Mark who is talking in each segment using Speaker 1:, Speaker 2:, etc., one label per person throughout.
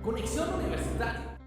Speaker 1: Conexión Universitaria.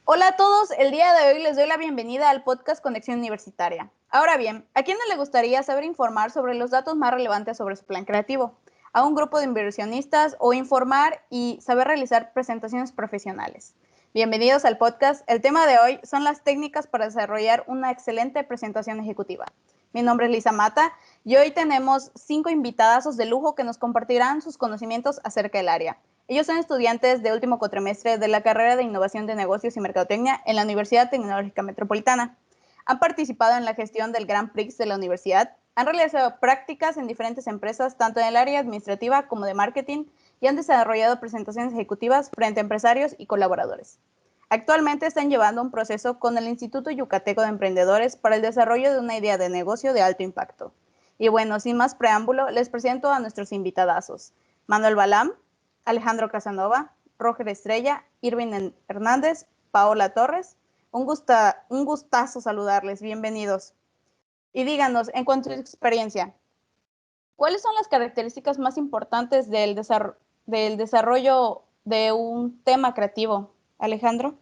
Speaker 2: Hola a todos, el día de hoy les doy la bienvenida al podcast Conexión Universitaria. Ahora bien, ¿a quién no le gustaría saber informar sobre los datos más relevantes sobre su plan creativo? ¿A un grupo de inversionistas o informar y saber realizar presentaciones profesionales? Bienvenidos al podcast. El tema de hoy son las técnicas para desarrollar una excelente presentación ejecutiva. Mi nombre es Lisa Mata y hoy tenemos 5 invitadazos de lujo que nos compartirán sus conocimientos acerca del área. Ellos son estudiantes de último cuatrimestre de la carrera de Innovación de Negocios y Mercadotecnia en la Universidad Tecnológica Metropolitana. Han participado en la gestión del Grand Prix de la universidad, han realizado prácticas en diferentes empresas, tanto en el área administrativa como de marketing, y han desarrollado presentaciones ejecutivas frente a empresarios y colaboradores. Actualmente están llevando un proceso con el Instituto Yucateco de Emprendedores para el desarrollo de una idea de negocio de alto impacto. Y bueno, sin más preámbulo, les presento a nuestros invitadazos. Manuel Balam, Alejandro Casanova, Roger Estrella, Irving Hernández, Paola Torres. Un gustazo saludarles, bienvenidos. Y díganos, en cuanto a su experiencia, ¿cuáles son las características más importantes del desarrollo de un tema creativo? Alejandro.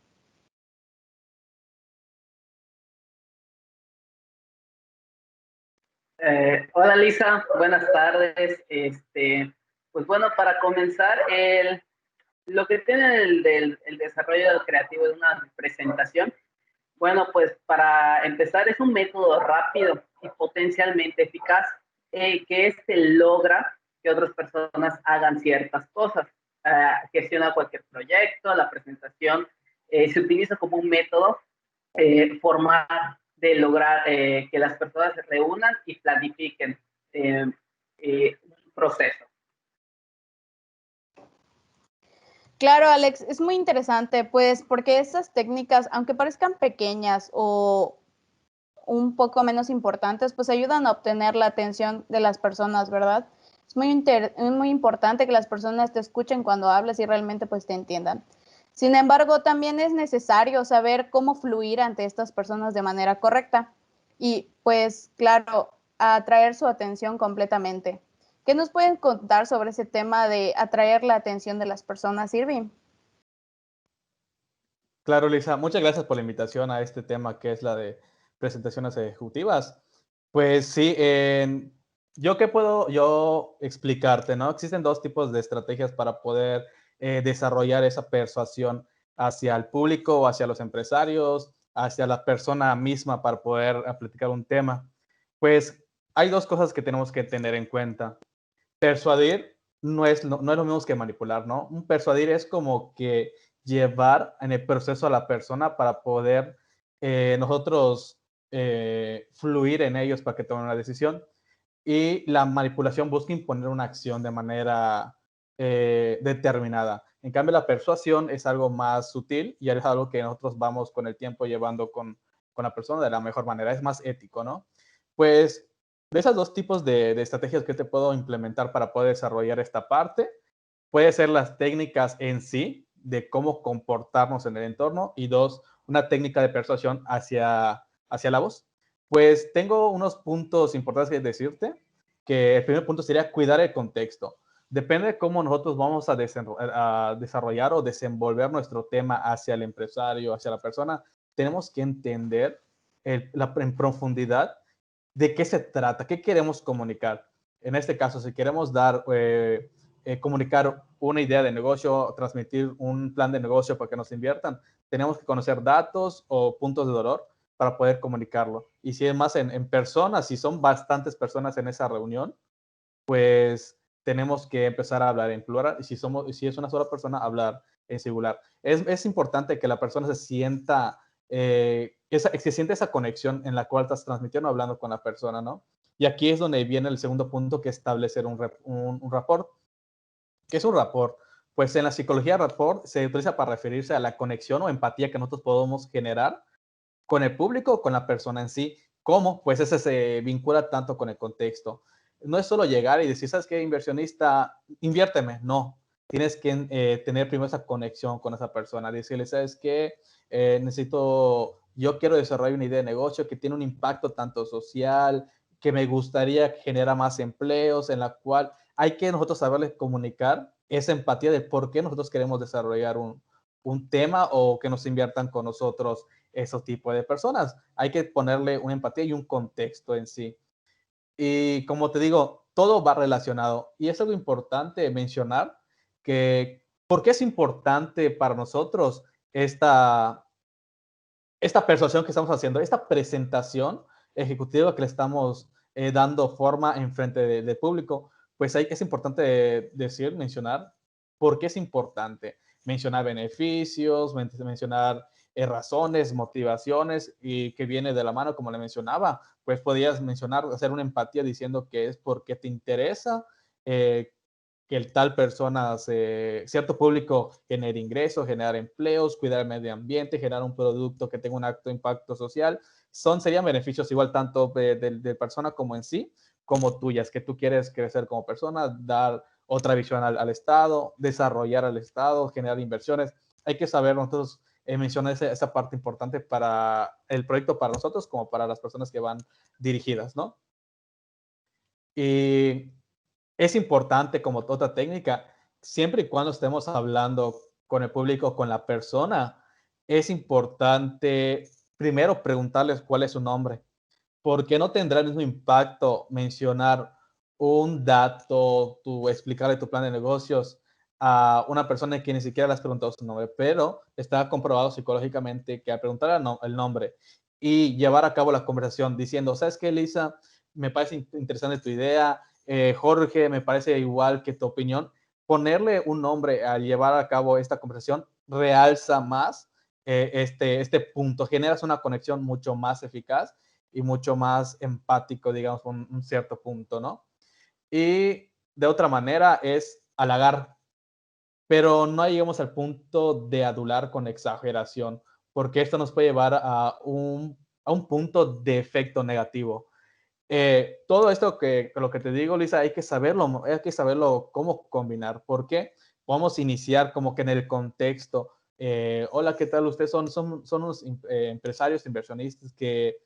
Speaker 3: Hola Lisa, buenas tardes. Pues bueno, para comenzar, lo que tiene el desarrollo creativo de una presentación, bueno, pues para empezar es un método rápido y potencialmente eficaz que logra que otras personas hagan ciertas cosas. Gestiona cualquier proyecto, la presentación se utiliza como un método formal de lograr que las personas se reúnan y planifiquen un proceso.
Speaker 2: Claro, Alex, es muy interesante, pues, porque estas técnicas, aunque parezcan pequeñas o un poco menos importantes, pues ayudan a obtener la atención de las personas, ¿verdad? Es muy importante que las personas te escuchen cuando hablas y realmente pues te entiendan. Sin embargo, también es necesario saber cómo fluir ante estas personas de manera correcta y pues, claro, atraer su atención completamente. ¿Qué nos pueden contar sobre ese tema de atraer la atención de las personas, Irving?
Speaker 4: Claro, Lisa, muchas gracias por la invitación a este tema que es la de presentaciones ejecutivas. Pues sí, yo qué puedo yo explicarte, ¿no? Existen dos tipos de estrategias para poder desarrollar esa persuasión hacia el público o hacia los empresarios, hacia la persona misma para poder platicar un tema. Pues hay dos cosas que tenemos que tener en cuenta. Persuadir no es lo mismo que manipular, ¿no? Un persuadir es como que llevar en el proceso a la persona para poder nosotros fluir en ellos para que tomen una decisión. Y la manipulación busca imponer una acción de manera determinada. En cambio, la persuasión es algo más sutil y es algo que nosotros vamos con el tiempo llevando con la persona de la mejor manera. Es más ético, ¿no? Pues de esos dos tipos de estrategias que te puedo implementar para poder desarrollar esta parte, puede ser las técnicas en sí, de cómo comportarnos en el entorno, y dos, una técnica de persuasión hacia la voz. Pues tengo unos puntos importantes que decirte, que el primer punto sería cuidar el contexto. Depende de cómo nosotros vamos a desarrollar o desenvolver nuestro tema hacia el empresario, hacia la persona, tenemos que entender en profundidad de qué se trata, qué queremos comunicar. En este caso, si queremos comunicar una idea de negocio, transmitir un plan de negocio para que nos inviertan, tenemos que conocer datos o puntos de dolor para poder comunicarlo. Y si es más en personas, si son bastantes personas en esa reunión, pues tenemos que empezar a hablar en plural. Y si es una sola persona, hablar en singular. Es importante que la persona se sienta que siente esa conexión en la cual estás transmitiendo hablando con la persona, ¿no? Y aquí es donde viene el segundo punto, que es establecer un rapport. ¿Qué es un rapport? Pues en la psicología, rapport se utiliza para referirse a la conexión o empatía que nosotros podemos generar con el público o con la persona en sí. ¿Cómo? Pues ese se vincula tanto con el contexto. No es solo llegar y decir, ¿sabes qué, inversionista? Inviérteme. No. Tienes que tener primero esa conexión con esa persona. Decirle, ¿sabes qué? Yo quiero desarrollar una idea de negocio que tiene un impacto tanto social, que me gustaría que genera más empleos, en la cual hay que nosotros saberles comunicar esa empatía de por qué nosotros queremos desarrollar un tema o que nos inviertan con nosotros esos tipos de personas. Hay que ponerle una empatía y un contexto en sí. Y como te digo, todo va relacionado. Y es algo importante mencionar que, ¿por qué es importante para nosotros esta persuasión que estamos haciendo, esta presentación ejecutiva que le estamos dando forma en frente del público? Pues es importante decir, mencionar por qué es importante. Mencionar beneficios, mencionar razones, motivaciones y que viene de la mano, como le mencionaba. Pues podías mencionar, hacer una empatía diciendo que es porque te interesa que el tal persona, cierto público, genere ingresos, generar empleos, cuidar el medio ambiente, generar un producto que tenga un alto impacto social. Serían beneficios igual tanto de persona como en sí, como tuyas, que tú quieres crecer como persona, dar otra visión al Estado, desarrollar al Estado, generar inversiones. Hay que saber nosotros mencionar esa parte importante para el proyecto, para nosotros, como para las personas que van dirigidas, ¿no? Y es importante como otra técnica, siempre y cuando estemos hablando con el público, con la persona, es importante primero preguntarles cuál es su nombre, porque no tendrá el mismo impacto mencionar un dato, explicarle tu plan de negocios a una persona que ni siquiera le has preguntado su nombre, pero está comprobado psicológicamente que al preguntar el nombre y llevar a cabo la conversación diciendo, ¿sabes qué, Lisa? Me parece interesante tu idea, Jorge, me parece igual que tu opinión. Ponerle un nombre al llevar a cabo esta conversación realza más este punto, generas una conexión mucho más eficaz y mucho más empático, digamos, un cierto punto, ¿no? Y de otra manera es halagar, pero no lleguemos al punto de adular con exageración, porque esto nos puede llevar a un punto de efecto negativo. Todo esto lo que te digo, Lisa, hay que saberlo cómo combinar, porque vamos a iniciar como que en el contexto. Hola, ¿qué tal? Ustedes son unos empresarios, inversionistas que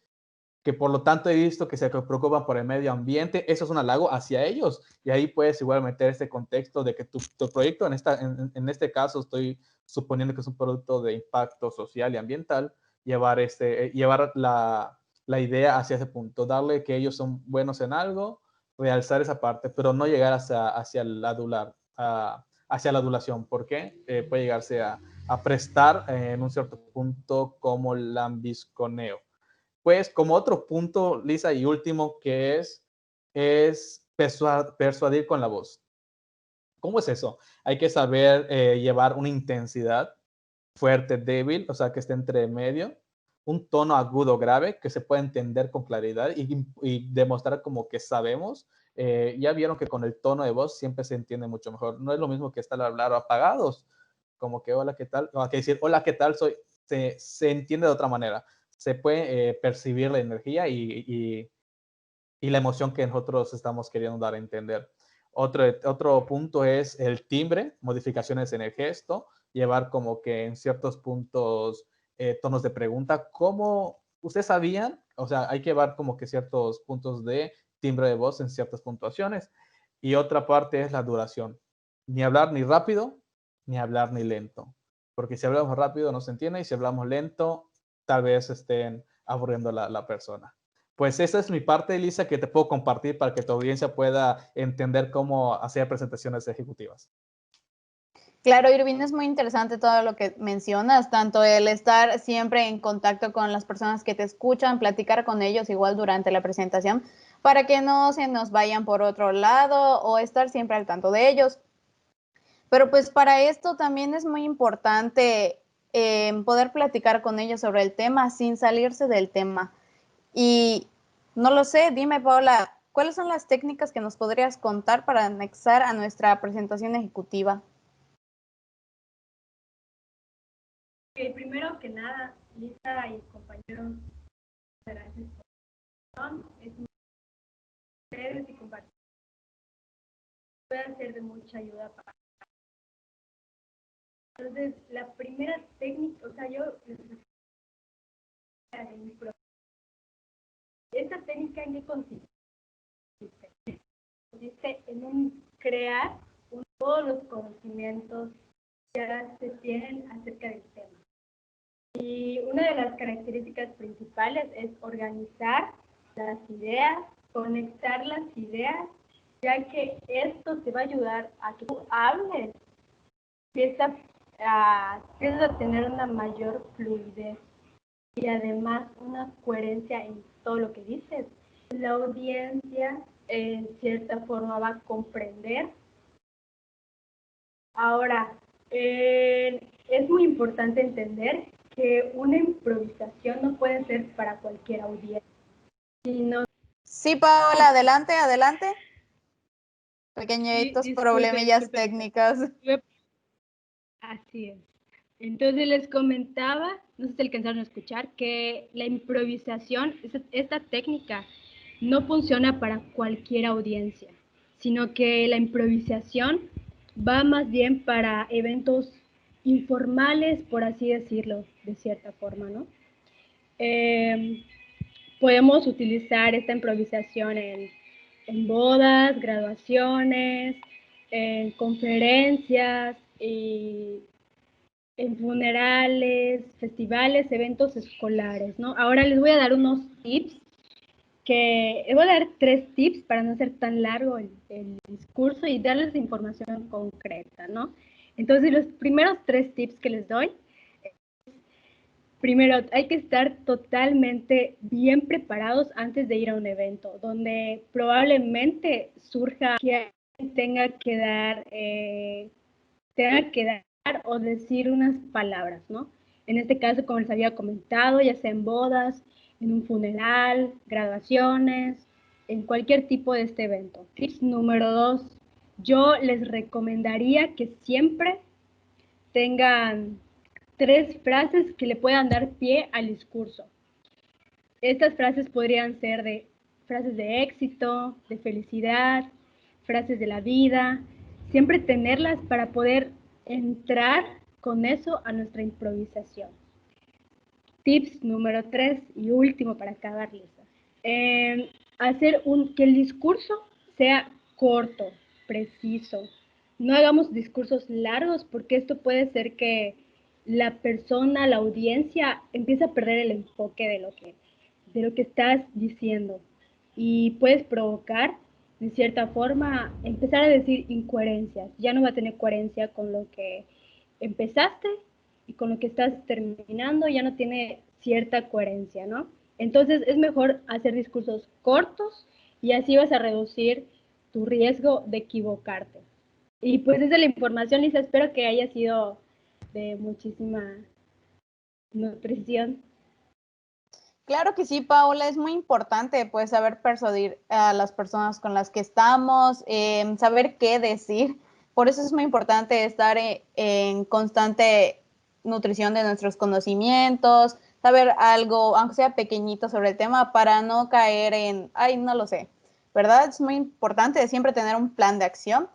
Speaker 4: por lo tanto he visto que se preocupan por el medio ambiente. Eso es un halago hacia ellos. Y ahí puedes igual meter este contexto de que tu proyecto, en este caso estoy suponiendo que es un producto de impacto social y ambiental, llevar la idea hacia ese punto, darle que ellos son buenos en algo, realzar esa parte, pero no llegar hacia el adular, hacia la adulación, porque puede llegarse a prestar en un cierto punto como lambisconeo. Pues como otro punto, Lisa, y último, que es persuadir con la voz. ¿Cómo es eso? Hay que saber llevar una intensidad fuerte, débil, o sea, que esté entre medio, un tono agudo, grave, que se pueda entender con claridad y demostrar como que sabemos. Ya vieron que con el tono de voz siempre se entiende mucho mejor. No es lo mismo que estar hablar apagados, como que hola, ¿qué tal? O que decir hola, ¿qué tal? Se entiende de otra manera. Se puede percibir la energía y la emoción que nosotros estamos queriendo dar a entender. Otro punto es el timbre, modificaciones en el gesto, llevar como que en ciertos puntos tonos de pregunta. ¿Cómo ustedes sabían? O sea, hay que llevar como que ciertos puntos de timbre de voz en ciertas puntuaciones. Y otra parte es la duración. Ni hablar ni rápido, ni hablar ni lento. Porque si hablamos rápido no se entiende y si hablamos lento, tal vez estén aburriendo a la persona. Pues esa es mi parte, Elisa, que te puedo compartir para que tu audiencia pueda entender cómo hacer presentaciones ejecutivas.
Speaker 2: Claro, Irving, es muy interesante todo lo que mencionas, tanto el estar siempre en contacto con las personas que te escuchan, platicar con ellos igual durante la presentación, para que no se nos vayan por otro lado o estar siempre al tanto de ellos. Pero pues para esto también es muy importante poder platicar con ellos sobre el tema sin salirse del tema. Y no lo sé, dime, Paola, ¿cuáles son las técnicas que nos podrías contar para anexar a nuestra presentación ejecutiva?
Speaker 1: Primero que nada, Lisa y compañeros, gracias por es ustedes y compartir. Puede ser de mucha ayuda para. Entonces, la primera técnica, o sea, esta técnica en qué consiste? Consiste en crear todos los conocimientos ya se tienen acerca del tema. Y una de las características principales es organizar las ideas, conectar las ideas, ya que esto te va a ayudar a que tú hables, empiezas a tener una mayor fluidez y además una coherencia en todo lo que dices. La audiencia en cierta forma va a comprender. Ahora, es muy importante entender que una improvisación no puede ser para cualquier audiencia, sino...
Speaker 2: Sí, Paola, adelante, adelante. Pequeñitos
Speaker 1: Sí,
Speaker 2: problemillas técnicas.
Speaker 1: Así es. Entonces les comentaba, no sé si alcanzaron a escuchar, que la improvisación, esta técnica, no funciona para cualquier audiencia, sino que la improvisación va más bien para eventos informales, por así decirlo, de cierta forma, ¿no? Podemos utilizar esta improvisación en bodas, graduaciones, en conferencias y en funerales, festivales, eventos escolares, ¿no? Ahora les voy a dar unos tips les voy a dar 3 tips para no hacer tan largo el discurso y darles información concreta, ¿no? Entonces, los primeros 3 tips que les doy, primero, hay que estar totalmente bien preparados antes de ir a un evento, donde probablemente surja que alguien tenga que dar o decir unas palabras, ¿no? En este caso, como les había comentado, ya sea en bodas, en un funeral, graduaciones, en cualquier tipo de este evento. Tips número 2, yo les recomendaría que siempre tengan 3 frases que le puedan dar pie al discurso. Estas frases podrían ser frases de éxito, de felicidad, frases de la vida, siempre tenerlas para poder entrar con eso a nuestra improvisación. Tips número 3 y último para acabar, Lisa. Que el discurso sea corto, preciso. No hagamos discursos largos porque esto puede ser que la persona, la audiencia, empiece a perder el enfoque de lo que estás diciendo. Y puedes provocar, de cierta forma, empezar a decir incoherencias. Ya no va a tener coherencia con lo que empezaste y con lo que estás terminando, ya no tiene cierta coherencia, ¿no? Entonces es mejor hacer discursos cortos y así vas a reducir tu riesgo de equivocarte. Y pues esa es la información, Lisa. Espero que haya sido de muchísima nutrición.
Speaker 2: Claro que sí, Paola, es muy importante pues saber persuadir a las personas con las que estamos, saber qué decir. Por eso es muy importante estar en constante nutrición de nuestros conocimientos, saber algo, aunque sea pequeñito sobre el tema, para no caer en, ay, no lo sé, ¿verdad? Es muy importante siempre tener un plan de acción.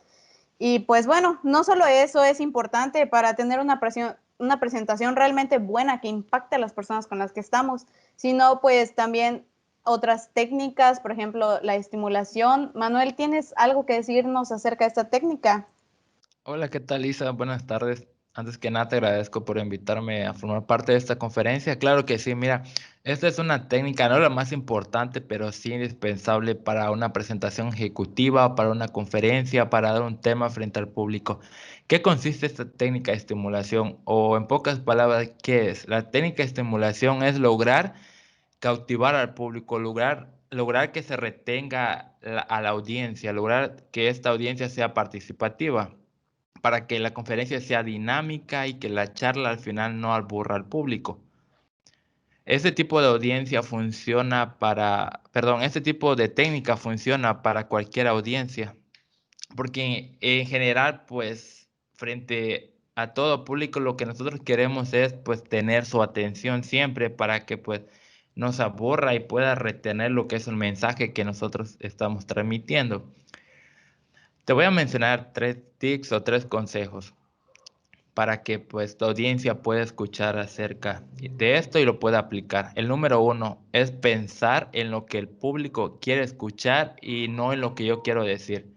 Speaker 2: Y pues bueno, no solo eso es importante para tener una presentación realmente buena que impacte a las personas con las que estamos, sino pues también otras técnicas, por ejemplo, la estimulación. Manuel, ¿tienes algo que decirnos acerca de esta técnica?
Speaker 5: Hola, ¿qué tal, Lisa? Buenas tardes. Antes que nada, te agradezco por invitarme a formar parte de esta conferencia. Claro que sí, mira, esta es una técnica, no la más importante, pero sí indispensable para una presentación ejecutiva, para una conferencia, para dar un tema frente al público. ¿Qué consiste esta técnica de estimulación? O en pocas palabras, ¿qué es? La técnica de estimulación es lograr cautivar al público, lograr que se retenga a la audiencia, lograr que esta audiencia sea participativa, para que la conferencia sea dinámica y que la charla al final no aburra al público. Este tipo de audiencia funciona este tipo de técnica funciona para cualquier audiencia, porque en general, pues, frente a todo público, lo que nosotros queremos es, pues, tener su atención siempre para que, pues, no se aburra y pueda retener lo que es el mensaje que nosotros estamos transmitiendo. Te voy a mencionar 3 tips o 3 consejos para que pues tu audiencia pueda escuchar acerca de esto y lo pueda aplicar. El número 1 es pensar en lo que el público quiere escuchar y no en lo que yo quiero decir.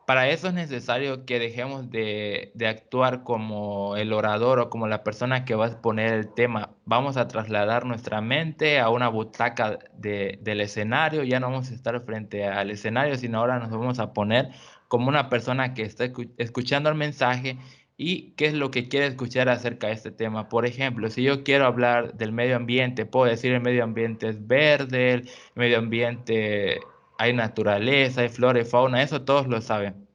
Speaker 5: Para eso es necesario que dejemos de actuar como el orador o como la persona que va a exponer el tema. Vamos a trasladar nuestra mente a una butaca del escenario. Ya no vamos a estar frente al escenario, sino ahora nos vamos a poner como una persona que está escuchando el mensaje y qué es lo que quiere escuchar acerca de este tema. Por ejemplo, si yo quiero hablar del medio ambiente, puedo decir el medio ambiente es verde, el medio ambiente hay naturaleza, hay flora y fauna, eso todos lo saben.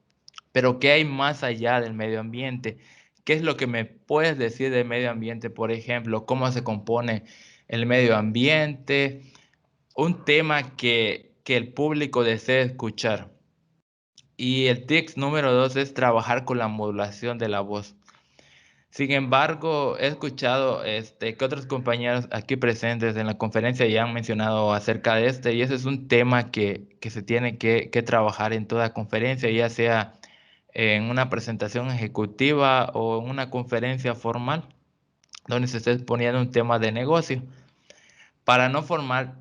Speaker 5: Pero ¿qué hay más allá del medio ambiente? ¿Qué es lo que me puedes decir del medio ambiente? Por ejemplo, ¿cómo se compone el medio ambiente? Un tema que el público desea escuchar. Y el tips número 2 es trabajar con la modulación de la voz. Sin embargo, he escuchado que otros compañeros aquí presentes en la conferencia ya han mencionado acerca de y ese es un tema que se tiene que trabajar en toda conferencia, ya sea en una presentación ejecutiva o en una conferencia formal, donde se esté exponiendo un tema de negocio. Para no formar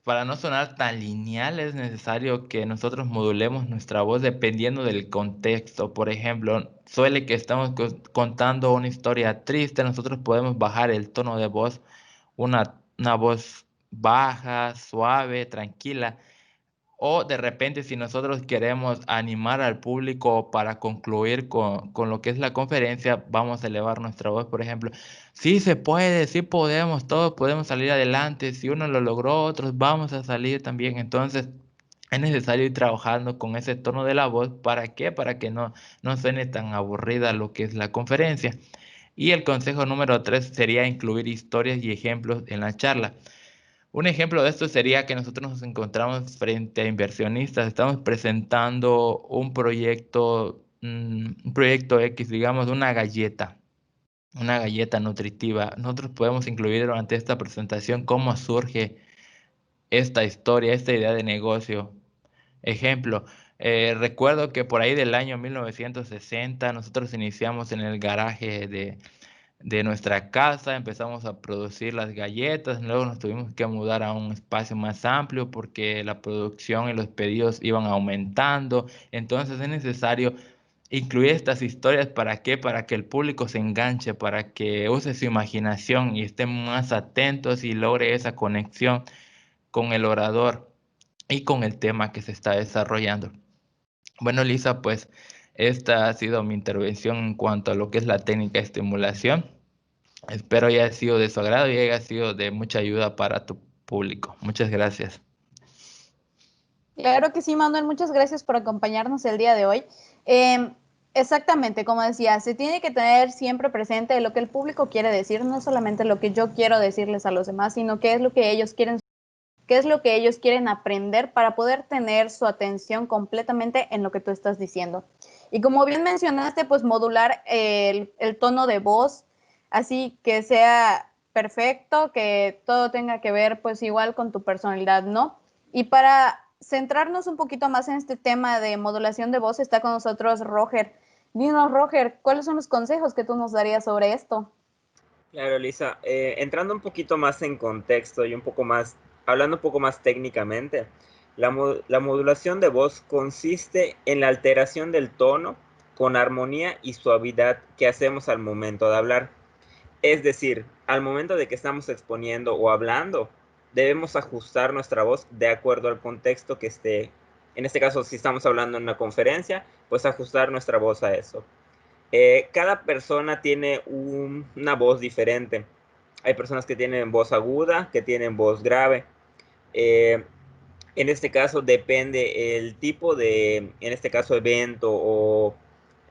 Speaker 5: para no sonar tan lineal, es necesario que nosotros modulemos nuestra voz dependiendo del contexto. Por ejemplo, suele que estamos contando una historia triste, nosotros podemos bajar el tono de voz, una voz baja, suave, tranquila. O de repente, si nosotros queremos animar al público para concluir con lo que es la conferencia, vamos a elevar nuestra voz, por ejemplo. Sí se puede, sí podemos, todos podemos salir adelante. Si uno lo logró, otros vamos a salir también. Entonces, es necesario ir trabajando con ese tono de la voz. ¿Para qué? Para que no suene tan aburrida lo que es la conferencia. Y el consejo número 3 sería incluir historias y ejemplos en la charla. Un ejemplo de esto sería que nosotros nos encontramos frente a inversionistas, estamos presentando un proyecto X, digamos, una galleta nutritiva. Nosotros podemos incluir durante esta presentación cómo surge esta historia, esta idea de negocio. Ejemplo, recuerdo que por ahí del año 1960 nosotros iniciamos en el garaje de nuestra casa, empezamos a producir las galletas, luego nos tuvimos que mudar a un espacio más amplio porque la producción y los pedidos iban aumentando. Entonces es necesario incluir estas historias. ¿Para qué? Para que el público se enganche, para que use su imaginación y estén más atentos y logre esa conexión con el orador y con el tema que se está desarrollando. Bueno, Lisa, pues esta ha sido mi intervención en cuanto a lo que es la técnica de estimulación. Espero haya sido de su agrado y haya sido de mucha ayuda para tu público. Muchas gracias.
Speaker 2: Claro que sí, Manuel, muchas gracias por acompañarnos el día de hoy. Exactamente, como decía, se tiene que tener siempre presente lo que el público quiere decir, no solamente lo que yo quiero decirles a los demás, sino qué es lo que ellos quieren, qué es lo que ellos quieren aprender para poder tener su atención completamente en lo que tú estás diciendo. Y como bien mencionaste, pues modular el tono de voz, así que sea perfecto, que todo tenga que ver pues igual con tu personalidad, ¿no? Y para centrarnos un poquito más en este tema de modulación de voz, está con nosotros Roger. Dinos, Roger, ¿cuáles son los consejos que tú nos darías sobre esto?
Speaker 6: Claro, Lisa. Entrando un poquito más en contexto y hablando un poco más técnicamente, la modulación de voz consiste en la alteración del tono con armonía y suavidad que hacemos al momento de hablar. Es decir, al momento de que estamos exponiendo o hablando, debemos ajustar nuestra voz de acuerdo al contexto que esté. En este caso, si estamos hablando en una conferencia, pues ajustar nuestra voz a eso. Cada persona tiene una voz diferente. Hay personas que tienen voz aguda, que tienen voz grave. En este caso depende el tipo en este caso, evento, o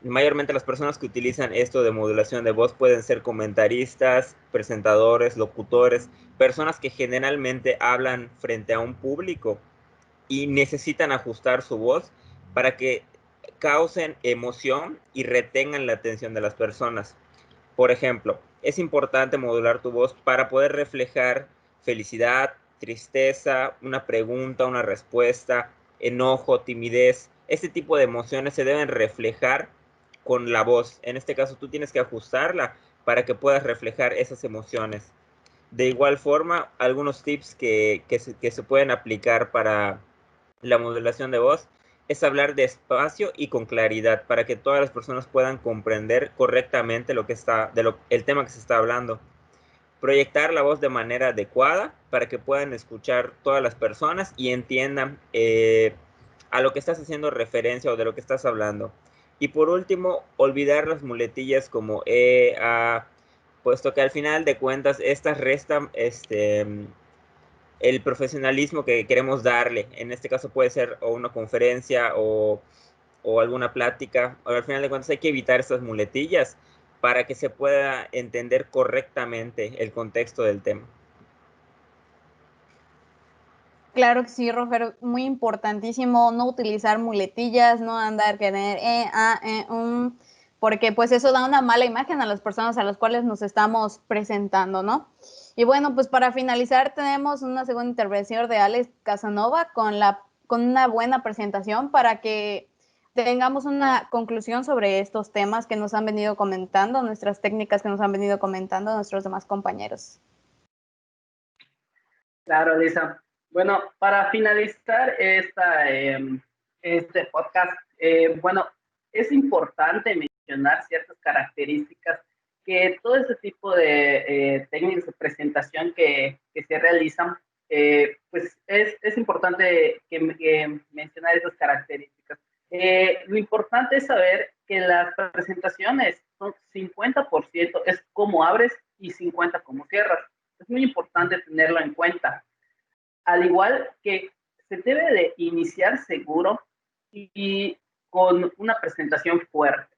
Speaker 6: mayormente las personas que utilizan esto de modulación de voz pueden ser comentaristas, presentadores, locutores, personas que generalmente hablan frente a un público y necesitan ajustar su voz para que causen emoción y retengan la atención de las personas. Por ejemplo, es importante modular tu voz para poder reflejar felicidad, tristeza, una pregunta, una respuesta, enojo, timidez. Este tipo de emociones se deben reflejar con la voz. En este caso, tú tienes que ajustarla para que puedas reflejar esas emociones. De igual forma, algunos tips que se pueden aplicar para la modulación de voz es hablar despacio y con claridad para que todas las personas puedan comprender correctamente el tema que se está hablando. Proyectar la voz de manera adecuada para que puedan escuchar todas las personas y entiendan a lo que estás haciendo referencia o de lo que estás hablando. Y por último, olvidar las muletillas como puesto que al final de cuentas estas restan el profesionalismo que queremos darle. En este caso puede ser o una conferencia o alguna plática. Al final de cuentas hay que evitar estas muletillas para que se pueda entender correctamente el contexto del tema.
Speaker 2: Claro que sí, Roger, muy importantísimo no utilizar muletillas, no andar querer porque pues eso da una mala imagen a las personas a las cuales nos estamos presentando, ¿no? Y bueno, pues para finalizar tenemos una segunda intervención de Alex Casanova con una buena presentación para que tengamos una conclusión sobre estos temas que nos han venido comentando, nuestras técnicas que nos han venido comentando nuestros demás compañeros.
Speaker 3: Claro, Lisa. Bueno, para finalizar este podcast, bueno, es importante mencionar ciertas características que todo ese tipo de técnicas de presentación que se realizan, pues es importante que mencionar esas características. Lo importante es saber que las presentaciones son 50% es cómo abres y 50% cómo cierras. Es muy importante tenerlo en cuenta. Al igual que se debe de iniciar seguro y con una presentación fuerte.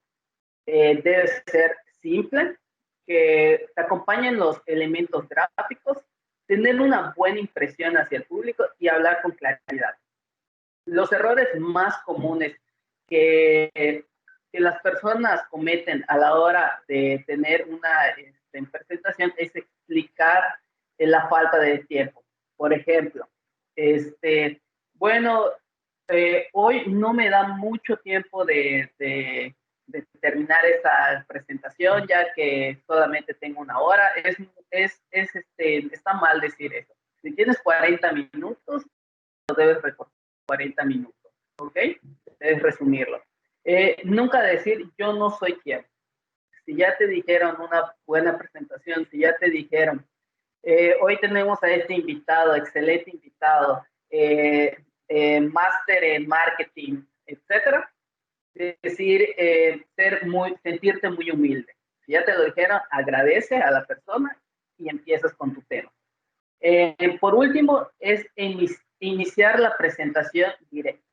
Speaker 3: Debe ser simple, que te acompañen los elementos gráficos, tener una buena impresión hacia el público y hablar con claridad. Los errores más comunes que las personas cometen a la hora de tener una presentación es explicar la falta de tiempo. Por ejemplo, bueno, hoy no me da mucho tiempo de terminar esta presentación, ya que solamente tengo una hora. Está mal decir eso. Si tienes 40 minutos, lo debes recortar 40 minutos, ¿ok? Debes resumirlo. Nunca decir yo no soy quien. Si ya te dijeron una buena presentación, si ya te dijeron hoy tenemos a este invitado, excelente invitado, máster en marketing, etcétera. Es decir, sentirte muy humilde. Si ya te lo dijeron, agradece a la persona y empiezas con tu tema. Por último, es iniciar la presentación directa.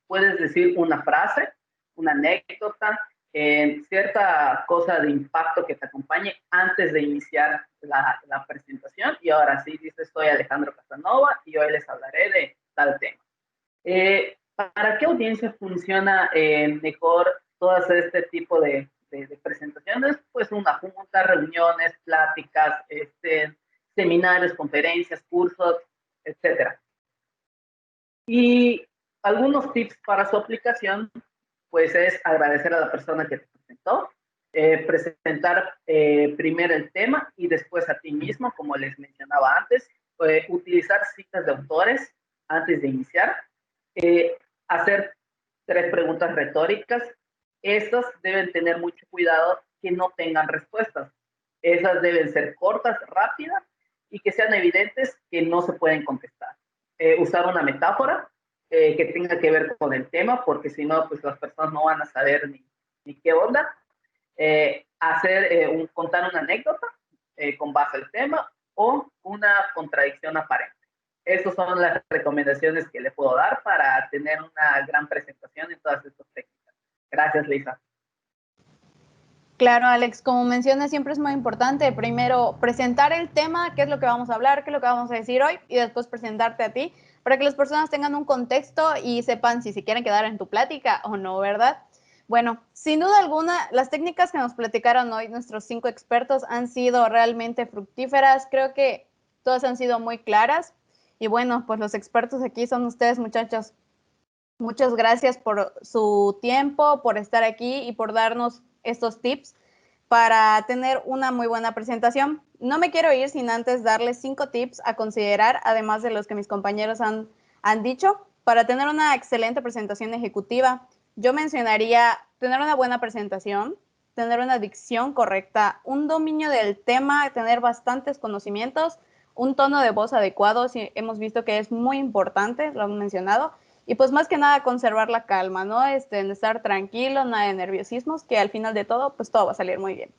Speaker 3: Puedes decir una frase, una anécdota, cierta cosa de impacto que te acompañe antes de iniciar la presentación. Y ahora sí, dices, soy Alejandro Casanova y hoy les hablaré de tal tema. ¿Para qué audiencia funciona mejor todo este tipo de presentaciones? Pues una junta, reuniones, pláticas, seminarios, conferencias, cursos, etcétera. Y algunos tips para su aplicación, pues es agradecer a la persona que te presentó, presentar primero el tema y después a ti mismo, como les mencionaba antes, utilizar citas de autores antes de iniciar, hacer 3 preguntas retóricas. Estas deben tener mucho cuidado que no tengan respuestas. Esas deben ser cortas, rápidas y que sean evidentes que no se pueden contestar. Usar una metáfora que tenga que ver con el tema, porque si no, pues las personas no van a saber ni qué onda. Contar una anécdota con base al tema o una contradicción aparente. Esas son las recomendaciones que le puedo dar para tener una gran presentación en todas estas técnicas. Gracias, Lisa.
Speaker 2: Claro, Alex, como mencionas, siempre es muy importante primero presentar el tema, qué es lo que vamos a hablar, qué es lo que vamos a decir hoy, y después presentarte a ti, para que las personas tengan un contexto y sepan si se quieren quedar en tu plática o no, ¿verdad? Bueno, sin duda alguna, las técnicas que nos platicaron hoy nuestros 5 expertos han sido realmente fructíferas. Creo que todas han sido muy claras. Y bueno, pues los expertos aquí son ustedes, muchachos. Muchas gracias por su tiempo, por estar aquí y por darnos estos tips para tener una muy buena presentación. No me quiero ir sin antes darles 5 tips a considerar, además de los que mis compañeros han dicho. para tener una excelente presentación ejecutiva, yo mencionaría tener una buena presentación, tener una dicción correcta, un dominio del tema, tener bastantes conocimientos, un tono de voz adecuado, sí, hemos visto que es muy importante, lo hemos mencionado, y pues más que nada conservar la calma, ¿no? En estar tranquilo, nada de nerviosismos, que al final de todo, pues todo va a salir muy bien.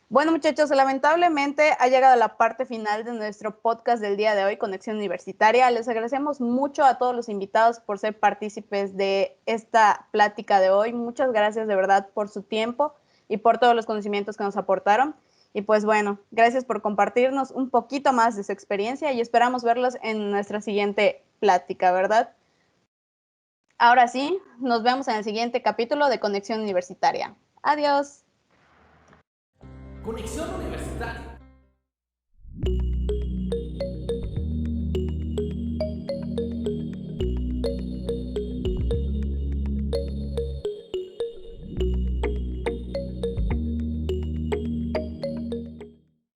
Speaker 2: Bueno, muchachos, lamentablemente ha llegado la parte final de nuestro podcast del día de hoy, Conexión Universitaria. Les agradecemos mucho a todos los invitados por ser partícipes de esta plática de hoy. Muchas gracias de verdad por su tiempo y por todos los conocimientos que nos aportaron. Y pues bueno, gracias por compartirnos un poquito más de su experiencia y esperamos verlos en nuestra siguiente plática, ¿verdad? Ahora sí, nos vemos en el siguiente capítulo de Conexión Universitaria. Adiós.
Speaker 7: Conexión Universitaria.